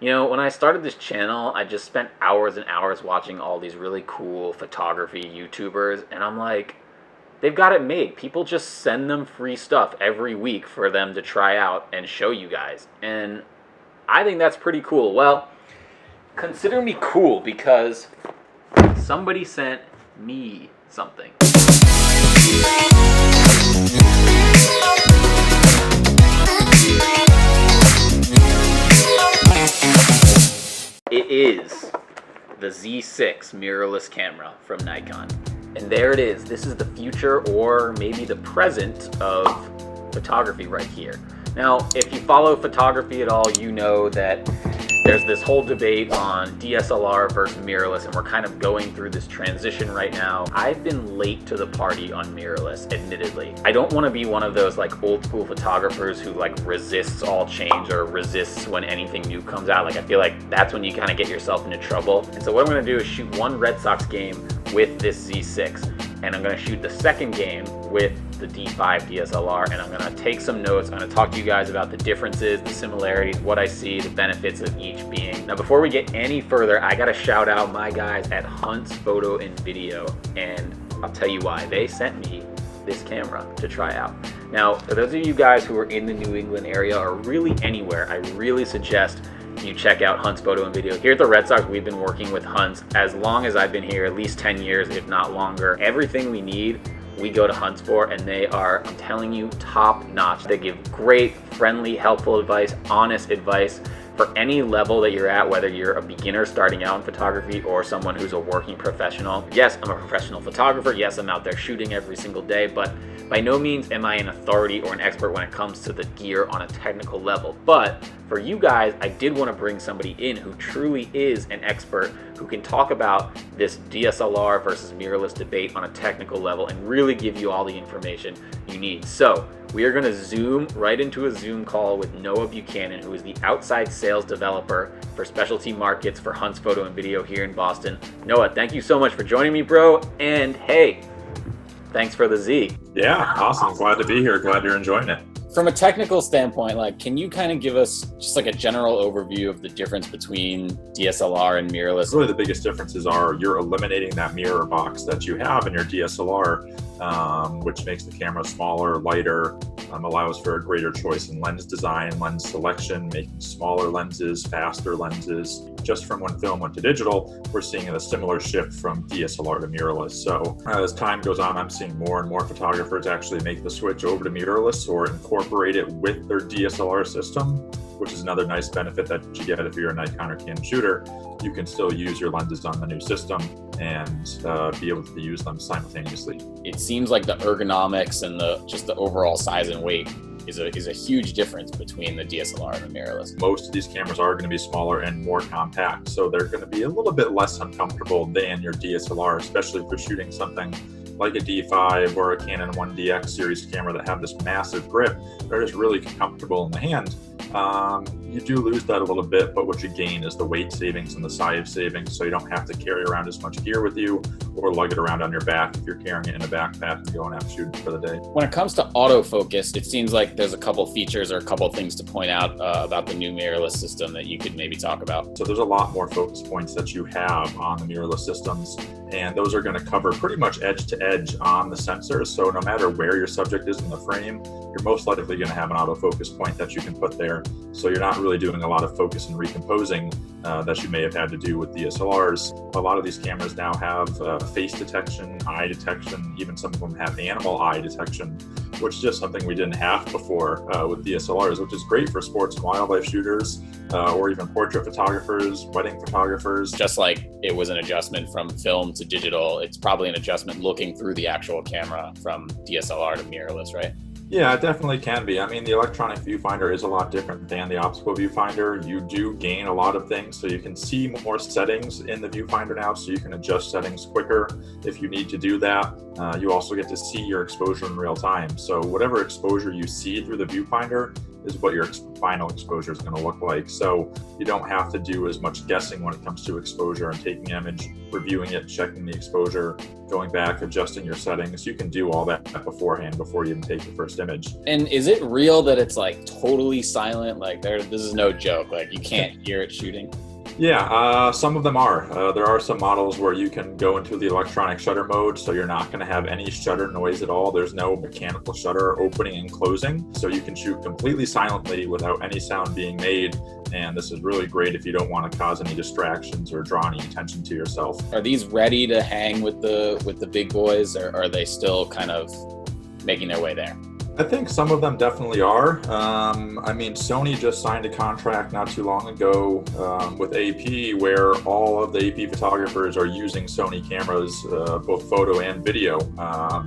You know, when I started this channel, I just spent hours and hours watching all these really cool photography YouTubers, and I'm like, they've got it made. People just send them free stuff every week for them to try out and show you guys. And I think that's pretty cool. Well, consider me cool because somebody sent me something. It is the Z6 mirrorless camera from Nikon. And there it is. This is the future, or maybe the present, of photography right here. Now, if you follow photography at all, you know that there's this whole debate on DSLR versus mirrorless, and we're kind of going through this transition right now. I've been late to the party on mirrorless, admittedly. I don't want to be one of those like old school photographers who like resists all change or resists when anything new comes out. Like I feel like that's when you kind of get yourself into trouble. And so what I'm going to do is shoot one Red Sox game with this Z6, and I'm going to shoot the second game with the D5 DSLR, and I'm going to take some notes. I'm going to talk to you guys about the differences, the similarities, what I see, the benefits of each being. Now, before we get any further, I got to shout out my guys at Hunt's Photo and Video, and I'll tell you why. They sent me this camera to try out. Now, for those of you guys who are in the New England area or really anywhere, I really suggest you check out Hunt's Photo and Video. Here at the Red Sox, we've been working with Hunt's as long as I've been here, at least 10 years, if not longer. Everything we need, we go to Hunt's for, and they are, I'm telling you, top notch. They give great, friendly, helpful advice, honest advice for any level that you're at, whether you're a beginner starting out in photography or someone who's a working professional. Yes, I'm a professional photographer. Yes, I'm out there shooting every single day, but by no means am I an authority or an expert when it comes to the gear on a technical level. But for you guys, I did want to bring somebody in who truly is an expert, who can talk about this DSLR versus mirrorless debate on a technical level and really give you all the information you need. So we are going to zoom right into a Zoom call with Noah Buchanan, who is the outside sales developer for specialty markets for Hunt's Photo and Video here in Boston. Noah, thank you so much for joining me, bro. And hey, thanks for the Z. Yeah, awesome. Glad to be here. Glad you're enjoying it. From a technical standpoint, like, can you kind of give us just like a general overview of the difference between DSLR and mirrorless? Really, the biggest differences are you're eliminating that mirror box that you have in your DSLR, which makes the camera smaller, lighter, allows for a greater choice in lens design, lens selection, making smaller lenses, faster lenses. Just from when film went to digital, we're seeing a similar shift from DSLR to mirrorless. So as time goes on, I'm seeing more and more photographers actually make the switch over to mirrorless or incorporate it with their DSLR system, which is another nice benefit that you get if you're a Nikon or Canon shooter. You can still use your lenses on the new system and be able to use them simultaneously. It seems like the ergonomics and just the overall size and weight is a huge difference between the DSLR and the mirrorless. Most of these cameras are going to be smaller and more compact, so they're going to be a little bit less uncomfortable than your DSLR, especially if you're shooting something like a D5 or a Canon 1DX series camera that have this massive grip. They're just really comfortable in the hand. You do lose that a little bit, but what you gain is the weight savings and the size savings, so you don't have to carry around as much gear with you or lug it around on your back if you're carrying it in a backpack and going out shooting for the day. When it comes to autofocus, it seems like there's a couple features or a couple things to point out about the new mirrorless system that you could maybe talk about. So there's a lot more focus points that you have on the mirrorless systems, and those are going to cover pretty much edge to edge on the sensor. So no matter where your subject is in the frame, you're most likely going to have an autofocus point that you can put there. So you're not really doing a lot of focus and recomposing that you may have had to do with DSLRs. A lot of these cameras now have face detection, eye detection, even some of them have animal eye detection, which is just something we didn't have before with DSLRs, which is great for sports and wildlife shooters or even portrait photographers, wedding photographers. Just like it was an adjustment from film to digital, it's probably an adjustment looking through the actual camera from DSLR to mirrorless, right? Yeah, it definitely can be. I mean, the electronic viewfinder is a lot different than the optical viewfinder. You do gain a lot of things, so you can see more settings in the viewfinder now, so you can adjust settings quicker if you need to do that. You also get to see your exposure in real time. So whatever exposure you see through the viewfinder is what your final exposure is going to look like. So you don't have to do as much guessing when it comes to exposure and taking an image reviewing it, checking the exposure, going back, adjusting your settings. You can do all that beforehand before you even take your first image. And is it real that it's like totally silent? Like this is no joke. Like you can't hear it shooting? Yeah, some of them are. There are some models where you can go into the electronic shutter mode, so you're not going to have any shutter noise at all. There's no mechanical shutter opening and closing, so you can shoot completely silently without any sound being made. And this is really great if you don't want to cause any distractions or draw any attention to yourself. Are these ready to hang with the big boys, or are they still kind of making their way there? I think some of them definitely are. I mean, Sony just signed a contract not too long ago with AP, where all of the AP photographers are using Sony cameras, both photo and video.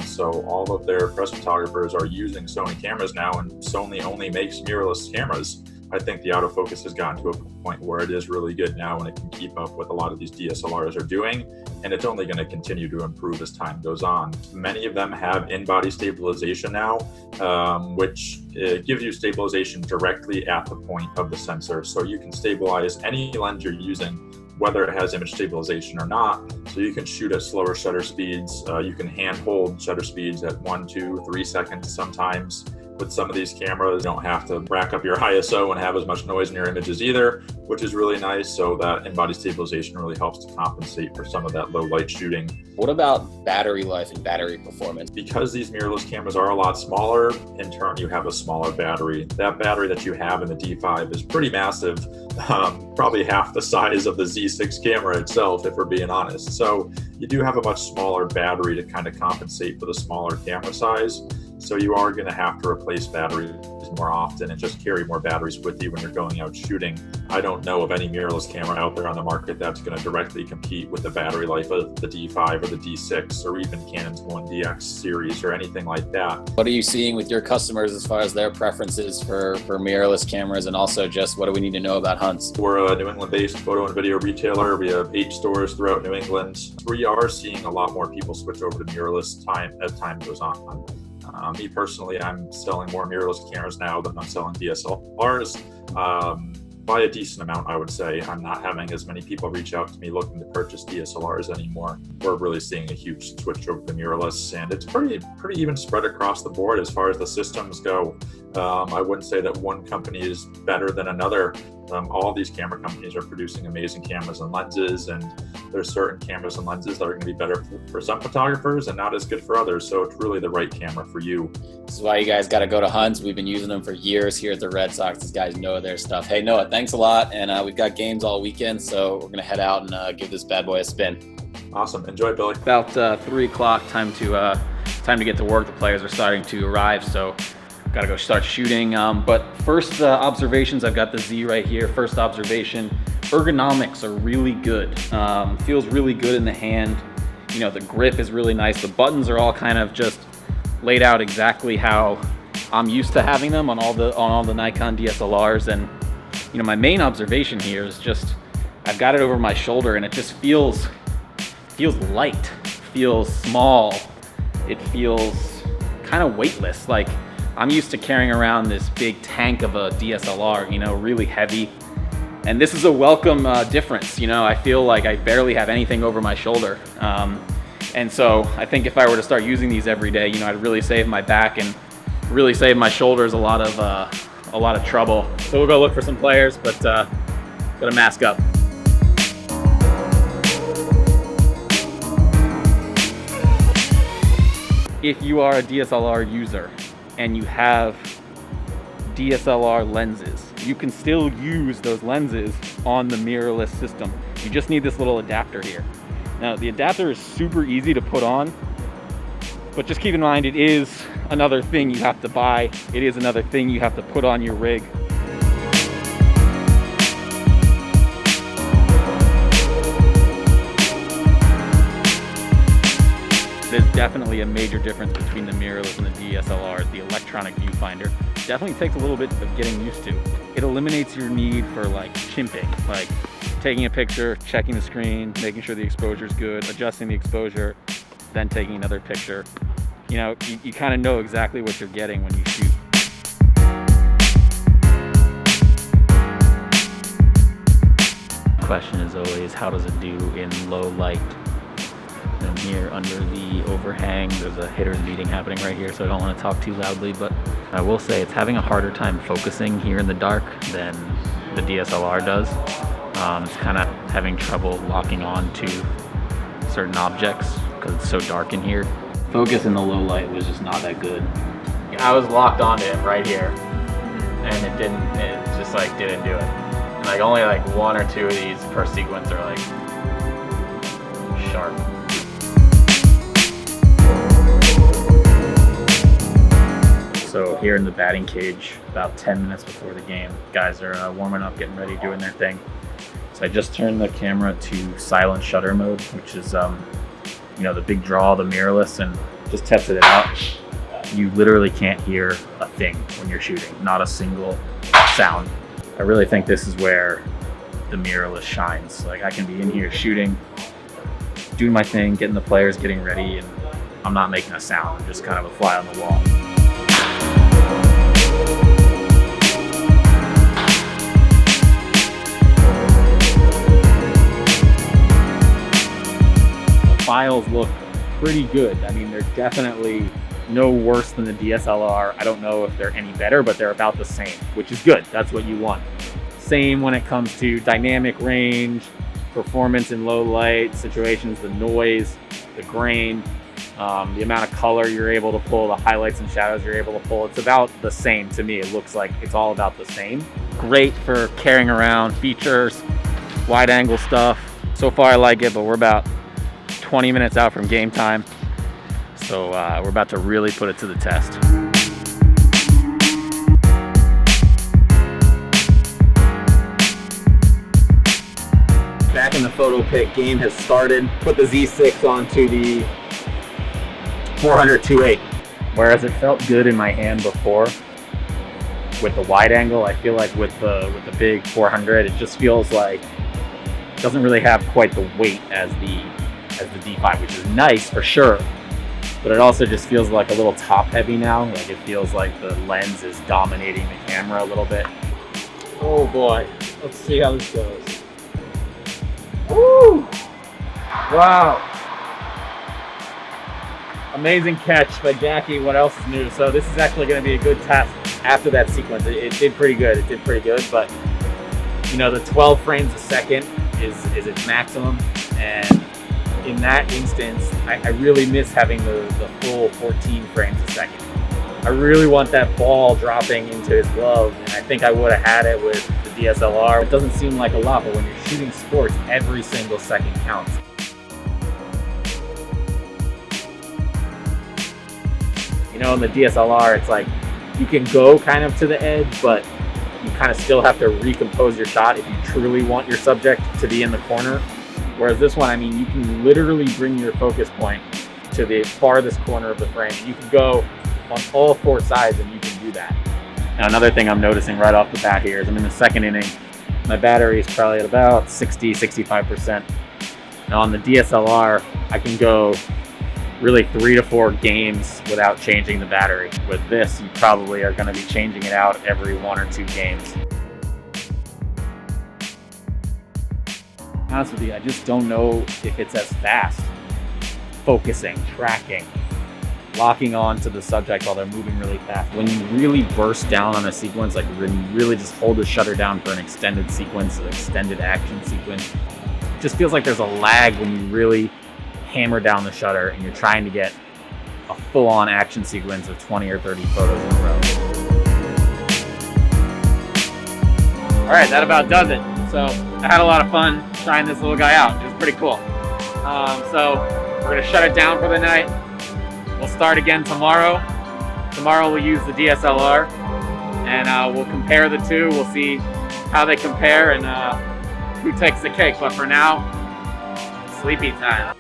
So all of their press photographers are using Sony cameras now, and Sony only makes mirrorless cameras. I think the autofocus has gotten to a point where it is really good now, and it can keep up with a lot of these DSLRs are doing, and it's only going to continue to improve as time goes on. Many of them have in-body stabilization now, which gives you stabilization directly at the point of the sensor. So you can stabilize any lens you're using, whether it has image stabilization or not. So you can shoot at slower shutter speeds. You can hand hold shutter speeds at 1, 2, 3 seconds sometimes. With some of these cameras, you don't have to rack up your ISO and have as much noise in your images either, which is really nice. So that in-body stabilization really helps to compensate for some of that low light shooting. What about battery life and battery performance? Because these mirrorless cameras are a lot smaller, in turn you have a smaller battery. That battery that you have in the D5 is pretty massive, probably half the size of the Z6 camera itself, if we're being honest. So you do have a much smaller battery to kind of compensate for the smaller camera size. So you are going to have to replace batteries more often and just carry more batteries with you when you're going out shooting. I don't know of any mirrorless camera out there on the market that's going to directly compete with the battery life of the D5 or the D6 or even Canon's 1DX series or anything like that. What are you seeing with your customers as far as their preferences for mirrorless cameras, and also just what do we need to know about hunts? We're a New England-based photo and video retailer. We have 8 stores throughout New England. We are seeing a lot more people switch over to mirrorless as time goes on. Me personally, I'm selling more mirrorless cameras now than I'm selling DSLRs. By a decent amount, I would say. I'm not having as many people reach out to me looking to purchase DSLRs anymore. We're really seeing a huge switch over to mirrorless, and it's pretty even spread across the board as far as the systems go. I wouldn't say that one company is better than another. All these camera companies are producing amazing cameras and lenses, and there's certain cameras and lenses that are going to be better for some photographers and not as good for others. So it's really the right camera for you. This is why you guys got to go to hunts. We've been using them for years here at the Red Sox. These guys know their stuff. Hey, Noah, thanks a lot. And we've got games all weekend, so we're going to head out and give this bad boy a spin. Awesome. Enjoy, Billy. About 3 o'clock, time to get to work. The players are starting to arrive, so gotta go start shooting. But first observations, I've got the Z right here. First observation, ergonomics are really good. Feels really good in the hand. You know, the grip is really nice. The buttons are all kind of just laid out exactly how I'm used to having them on all the Nikon DSLRs. And you know, my main observation here is just I've got it over my shoulder, and it just feels light, feels small. It feels kind of weightless. Like I'm used to carrying around this big tank of a DSLR, you know, really heavy. And this is a welcome difference. You know, I feel like I barely have anything over my shoulder. And so I think if I were to start using these every day, you know, I'd really save my back and really save my shoulders a lot of trouble. So we'll go look for some players, but gotta mask up. If you are a DSLR user and you have DSLR lenses, you can still use those lenses on the mirrorless system. You just need this little adapter here. Now, the adapter is super easy to put on, but just keep in mind it is another thing you have to buy. It is another thing you have to put on your rig. There's definitely a major difference between the mirrorless and the DSLR. The electronic viewfinder definitely takes a little bit of getting used to. It eliminates your need for like chimping, like taking a picture, checking the screen, making sure the exposure is good, adjusting the exposure, then taking another picture. You know, you kind of know exactly what you're getting when you shoot. Question is always, how does it do in low light? And here under the overhang, there's a hitters meeting happening right here, so I don't want to talk too loudly, but I will say it's having a harder time focusing here in the dark than the DSLR does. It's kind of having trouble locking on to certain objects because it's so dark in here. Focus in the low light was just not that good. I was locked onto it right here, and it just like didn't do it. And like only like one or two of these per sequence are like sharp. So here in the batting cage, about 10 minutes before the game, guys are warming up, getting ready, doing their thing. So I just turned the camera to silent shutter mode, which is you know, the big draw, the mirrorless, and just tested it out. You literally can't hear a thing when you're shooting, not a single sound. I really think this is where the mirrorless shines. Like I can be in here shooting, doing my thing, getting the players getting ready, and I'm not making a sound. I'm just kind of a fly on the wall. The files look pretty good. I mean, they're definitely no worse than the DSLR. I don't know if they're any better, but they're about the same, which is good. That's what you want. Same when it comes to dynamic range, performance in low light situations, the noise, the grain, the amount of color you're able to pull, the highlights and shadows you're able to pull. It's about the same to me. It looks like it's all about the same. Great for carrying around features, wide angle stuff. So far I like it, but we're about 20 minutes out from game time. So we're about to really put it to the test. Back in the photo pick, game has started. Put the Z6 onto the 400-2.8. Whereas it felt good in my hand before with the wide angle, I feel like with the big 400, it just feels like it doesn't really have quite the weight as the D5, which is nice for sure. But it also just feels like a little top heavy now. Like it feels like the lens is dominating the camera a little bit. Oh boy, let's see how this goes. Woo! Wow. Amazing catch by Jackie. What else is new? So this is actually going to be a good test after that sequence. It did pretty good. It did pretty good, but you know, the 12 frames a second is its maximum, and in that instance, I really miss having the full 14 frames a second. I really want that ball dropping into his glove, and I think I would have had it with the DSLR. It doesn't seem like a lot, but when you're shooting sports, every single second counts. You know, in the DSLR, it's like you can go kind of to the edge, but you kind of still have to recompose your shot if you truly want your subject to be in the corner. Whereas this one, I mean, you can literally bring your focus point to the farthest corner of the frame. You can go on all four sides and you can do that. Now, another thing I'm noticing right off the bat here is I'm in the second inning. My battery is probably at about 60-65%. Now on the DSLR, I can go really 3 to 4 games without changing the battery. With this, you probably are going to be changing it out every 1 or 2 games. Honest with you, I just don't know if it's as fast. Focusing, tracking, locking on to the subject while they're moving really fast. When you really burst down on a sequence, like when you really just hold the shutter down for an extended sequence, an extended action sequence, it just feels like there's a lag when you really hammer down the shutter and you're trying to get a full-on action sequence of 20 or 30 photos in a row. All right, that about does it. So I had a lot of fun trying this little guy out. It was pretty cool. So we're gonna shut it down for the night. We'll start again tomorrow. Tomorrow we'll use the DSLR and we'll compare the two. We'll see how they compare and who takes the cake. But for now, sleepy time.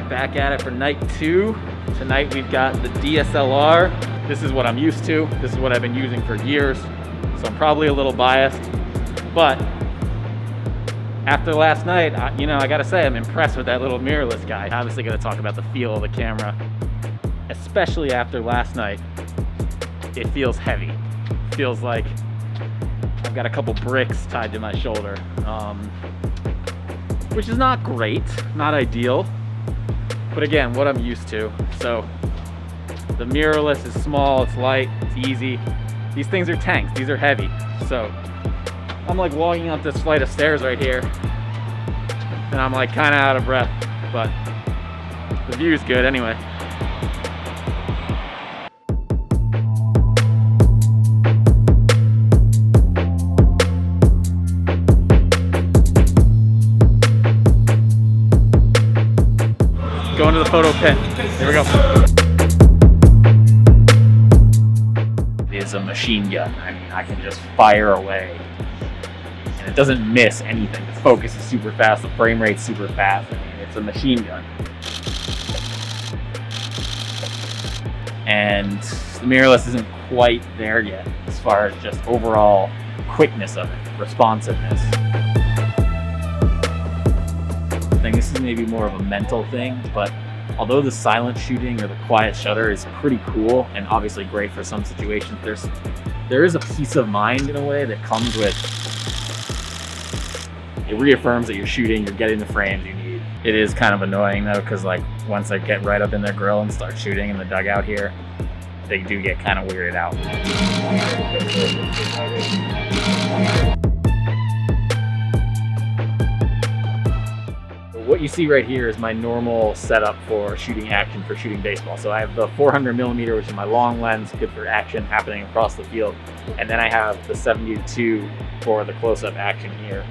Back at it for night 2. Tonight we've got the DSLR. This is what I'm used to. This is what I've been using for years. So I'm probably a little biased, but after last night, I gotta say I'm impressed with that little mirrorless guy. Obviously gonna talk about the feel of the camera, especially after last night. It feels heavy. It feels like I've got a couple bricks tied to my shoulder, which is not great, not ideal, but again, what I'm used to. So the mirrorless is small, it's light, it's easy. These things are tanks, these are heavy. So I'm like walking up this flight of stairs right here, and I'm like kind of out of breath, but the view is good anyway. Going to the photo pit. Here we go. It is a machine gun. I mean, I can just fire away. And it doesn't miss anything. The focus is super fast. The frame rate's super fast. I mean, it's a machine gun. And the mirrorless isn't quite there yet as far as just overall quickness of it, responsiveness. This is maybe more of a mental thing, but although the silent shooting or the quiet shutter is pretty cool and obviously great for some situations, there is a peace of mind in a way that comes with it. Reaffirms that you're shooting, you're getting the frames you need. It is kind of annoying though, because like once I get right up in their grill and start shooting in the dugout here, they do get kind of weirded out. What you see right here is my normal setup for shooting action, for shooting baseball. So I have the 400mm, which is my long lens, good for action happening across the field. And then I have the 70-2 for the close-up action here.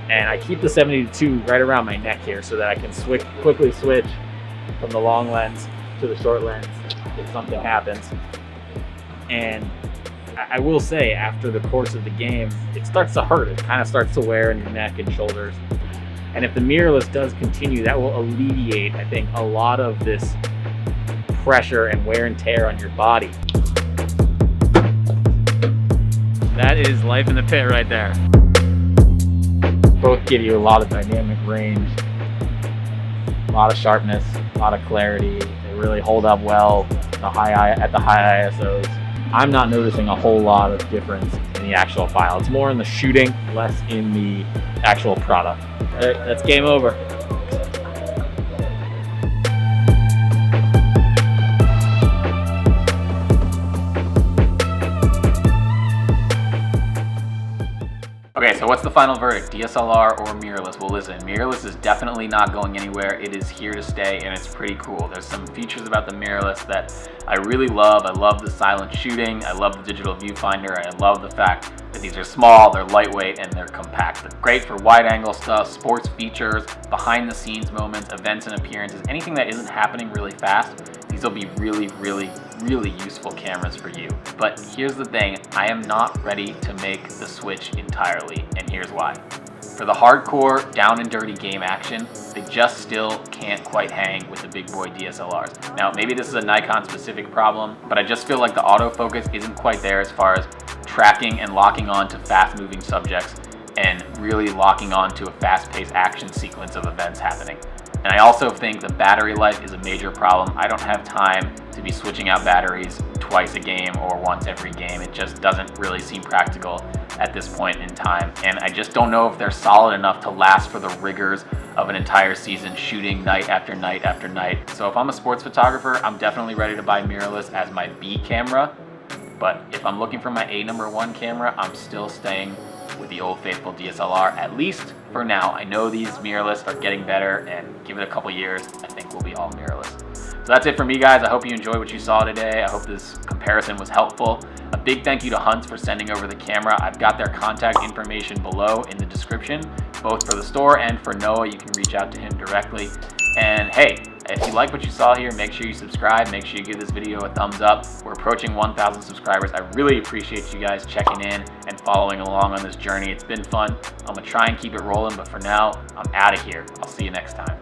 And I keep the 70-2 right around my neck here so that I can quickly switch from the long lens to the short lens if something happens. And I will say, after the course of the game, it starts to hurt. It kind of starts to wear in your neck and shoulders. And if the mirrorless does continue, that will alleviate, I think, a lot of this pressure and wear and tear on your body. That is life in the pit right there. Both give you a lot of dynamic range, a lot of sharpness, a lot of clarity. They really hold up well at the high ISOs. I'm not noticing a whole lot of difference in the actual file. It's more in the shooting, less in the actual product. All right, that's game over. Okay, so what's the final verdict? DSLR or mirrorless? Well, listen, mirrorless is definitely not going anywhere. It is here to stay, and it's pretty cool. There's some features about the mirrorless that I really love. I love the silent shooting. I love the digital viewfinder. I love the fact that these are small, they're lightweight, and they're compact. They're great for wide-angle stuff, sports features, behind-the-scenes moments, events and appearances, anything that isn't happening really fast. These will be really, really, really useful cameras for you. But here's the thing, I am not ready to make the switch entirely, and here's why. For the hardcore, down and dirty game action, they just still can't quite hang with the big boy DSLRs. Now, maybe this is a Nikon specific problem, but I just feel like the autofocus isn't quite there as far as tracking and locking on to fast moving subjects and really locking on to a fast-paced action sequence of events happening. And I also think the battery life is a major problem. I don't have time to be switching out batteries twice a game or once every game. It just doesn't really seem practical at this point in time. And I just don't know if they're solid enough to last for the rigors of an entire season shooting night after night after night. So if I'm a sports photographer, I'm definitely ready to buy mirrorless as my B camera. But if I'm looking for my A#1 camera, I'm still staying with the old faithful DSLR, at least for now. I know these mirrorless are getting better, and give it a couple years, I think we'll be all mirrorless. So that's it for me, guys. I hope you enjoyed what you saw today. I hope this comparison was helpful. A big thank you to Hunts for sending over the camera. I've got their contact information below in the description, both for the store and for Noah. You can reach out to him directly. And hey, if you like what you saw here, make sure you subscribe. Make sure you give this video a thumbs up. We're approaching 1,000 subscribers. I really appreciate you guys checking in and following along on this journey. It's been fun. I'm gonna try and keep it rolling, but for now, I'm out of here. I'll see you next time.